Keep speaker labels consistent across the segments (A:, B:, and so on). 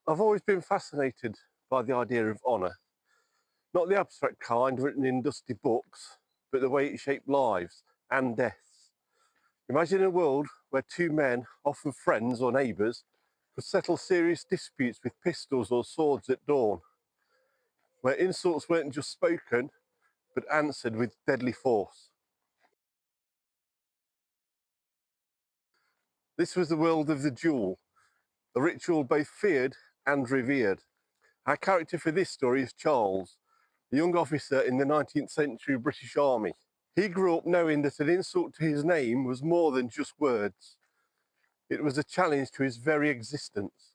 A: I've always been fascinated by the idea of honour, not the abstract kind written in dusty books, but the way it shaped lives and deaths. Imagine a world where two men, often friends or neighbours, could settle serious disputes with pistols or swords at dawn, where insults weren't just spoken, but answered with deadly force. This was the world of the duel, a ritual both feared and revered. Our character for this story is Charles, a young officer in the 19th century British Army. He grew up knowing that an insult to his name was more than just words. It was a challenge to his very existence.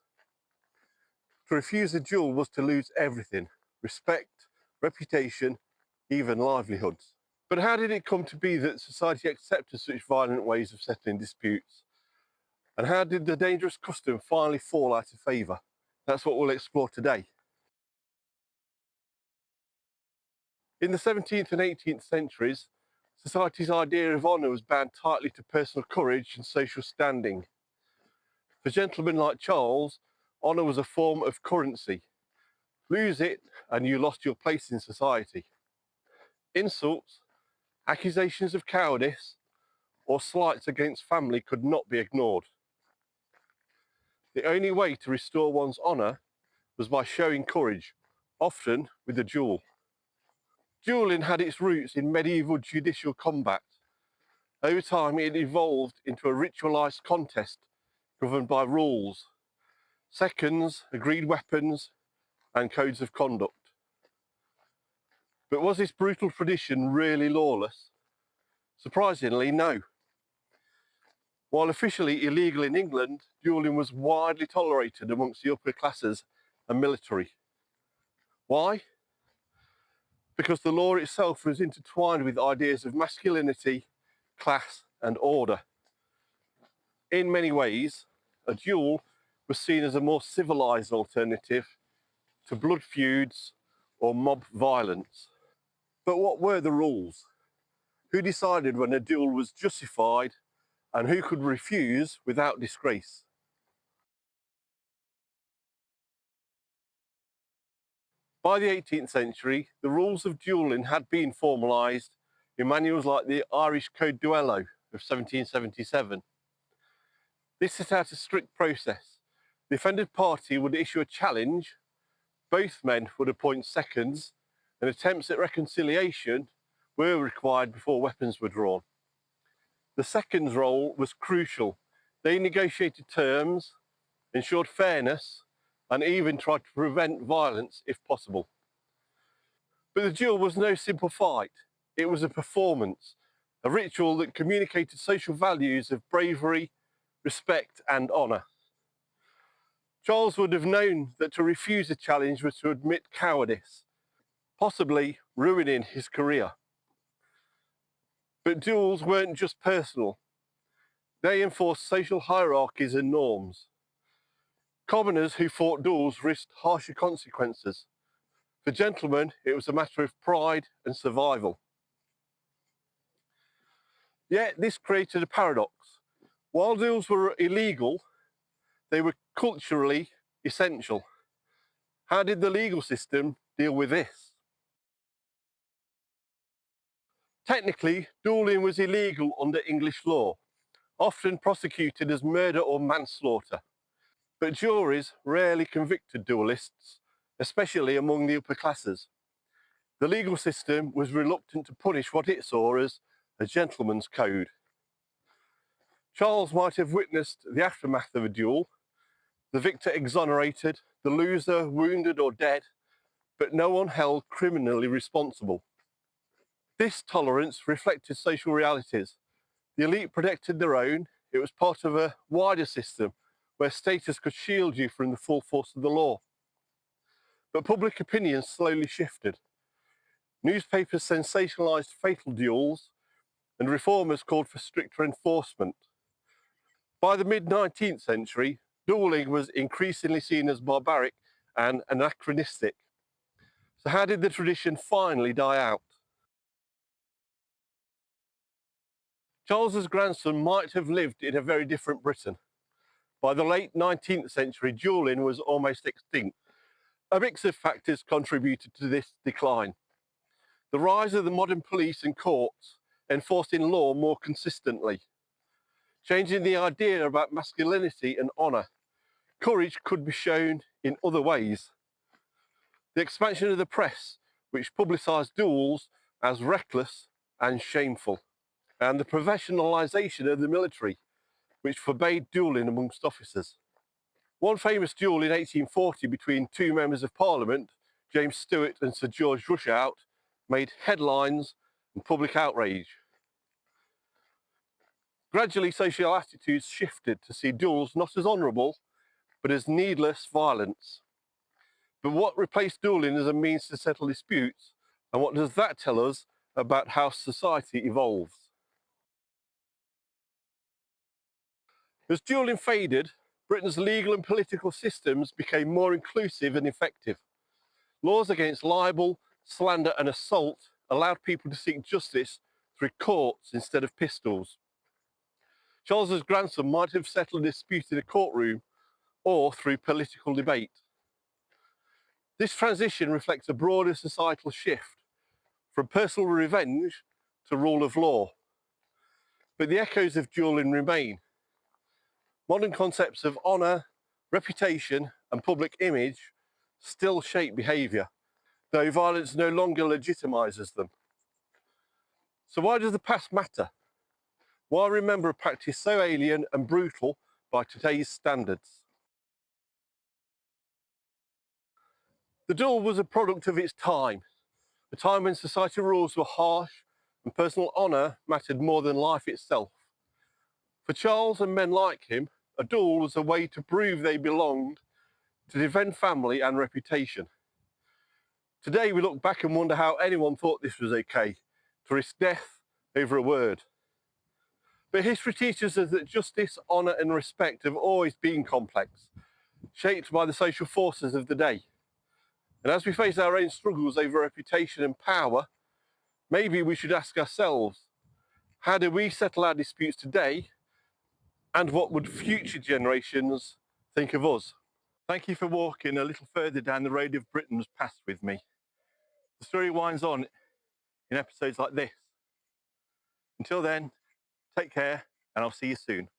A: To refuse a duel was to lose everything: respect, reputation, even livelihoods. But how did it come to be that society accepted such violent ways of settling disputes? And how did the dangerous custom finally fall out of favour? That's what we'll explore today. In the 17th and 18th centuries, society's idea of honour was bound tightly to personal courage and social standing. For gentlemen like Charles, honour was a form of currency. Lose it and you lost your place in society. Insults, accusations of cowardice, or slights against family could not be ignored. The only way to restore one's honour was by showing courage, often with a duel. Duelling had its roots in medieval judicial combat. Over time, it evolved into a ritualised contest governed by rules, seconds, agreed weapons, and codes of conduct. But was this brutal tradition really lawless? Surprisingly, no. While officially illegal in England, duelling was widely tolerated amongst the upper classes and military. Why? Because the law itself was intertwined with ideas of masculinity, class, and order. In many ways, a duel was seen as a more civilised alternative to blood feuds or mob violence. But what were the rules? Who decided when a duel was justified and who could refuse without disgrace? By the 18th century, the rules of duelling had been formalised in manuals like the Irish Code Duello of 1777. This set out a strict process. The offended party would issue a challenge, both men would appoint seconds, and attempts at reconciliation were required before weapons were drawn. The seconds' role was crucial. They negotiated terms, ensured fairness, and even tried to prevent violence if possible. But the duel was no simple fight. It was a performance, a ritual that communicated social values of bravery, respect, and honour. Charles would have known that to refuse a challenge was to admit cowardice, possibly ruining his career. But duels weren't just personal. They enforced social hierarchies and norms. Commoners who fought duels risked harsher consequences. For gentlemen, it was a matter of pride and survival. Yet this created a paradox. While duels were illegal, they were culturally essential. How did the legal system deal with this? Technically, duelling was illegal under English law, often prosecuted as murder or manslaughter. But juries rarely convicted duellists, especially among the upper classes. The legal system was reluctant to punish what it saw as a gentleman's code. Charles might have witnessed the aftermath of a duel, the victor exonerated, the loser wounded or dead, but no one held criminally responsible. This tolerance reflected social realities. The elite protected their own. It was part of a wider system where status could shield you from the full force of the law. But public opinion slowly shifted. Newspapers sensationalised fatal duels, and reformers called for stricter enforcement. By the mid-19th century, duelling was increasingly seen as barbaric and anachronistic. So how did the tradition finally die out? Charles's grandson might have lived in a very different Britain. By the late 19th century, duelling was almost extinct. A mix of factors contributed to this decline. The rise of the modern police and courts enforcing law more consistently, changing the idea about masculinity and honour. Courage could be shown in other ways. The expansion of the press, which publicised duels as reckless and shameful, and the professionalisation of the military, which forbade duelling amongst officers. One famous duel in 1840 between two members of Parliament, James Stuart and Sir George Rushout, made headlines and public outrage. Gradually, social attitudes shifted to see duels not as honourable, but as needless violence. But what replaced duelling as a means to settle disputes, and what does that tell us about how society evolves? As duelling faded, Britain's legal and political systems became more inclusive and effective. Laws against libel, slander and assault allowed people to seek justice through courts instead of pistols. Charles's grandson might have settled a dispute in a courtroom or through political debate. This transition reflects a broader societal shift from personal revenge to rule of law. But the echoes of duelling remain. Modern concepts of honour, reputation and public image still shape behaviour, though violence no longer legitimises them. So why does the past matter? Why remember a practice so alien and brutal by today's standards? The duel was a product of its time, a time when society rules were harsh and personal honour mattered more than life itself. For Charles and men like him, a duel was a way to prove they belonged, to defend family and reputation. Today we look back and wonder how anyone thought this was okay, to risk death over a word. But history teaches us that justice, honour and respect have always been complex, shaped by the social forces of the day. And as we face our own struggles over reputation and power, maybe we should ask ourselves, how do we settle our disputes today, and what would future generations think of us? Thank you for walking a little further down the road of Britain's past with me. The story winds on in episodes like this. Until then, take care and I'll see you soon.